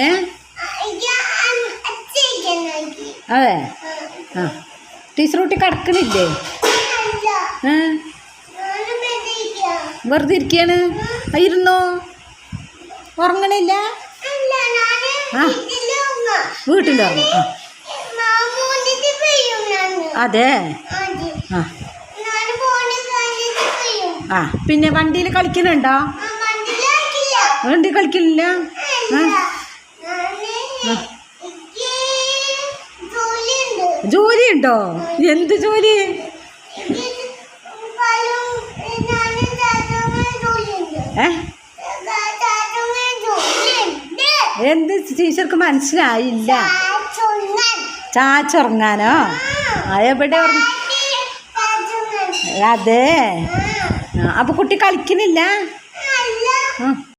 ഏ അതെ ആ ടീച്ചർ കുട്ടി കിടക്കണില്ലേ? വെറുതെ ഇരിക്കുകയാണ്. ഇരുന്നോ? ഉറങ്ങണില്ല? ആ വീട്ടിലുറങ്ങും. അതെ ആ ആ പിന്നെ വണ്ടിയിൽ കളിക്കുന്നുണ്ടോ? വണ്ടി കളിക്കുന്നില്ല. ജോലിയുണ്ടോ? എന്ത് ജോലി? എന്ത് ടീച്ചർക്ക് മനസ്സിലായില്ല. ചാച്ചുറങ്ങാനോ? എവിടെ? അതെ അപ്പൊ കുട്ടി കളിക്കുന്നില്ല?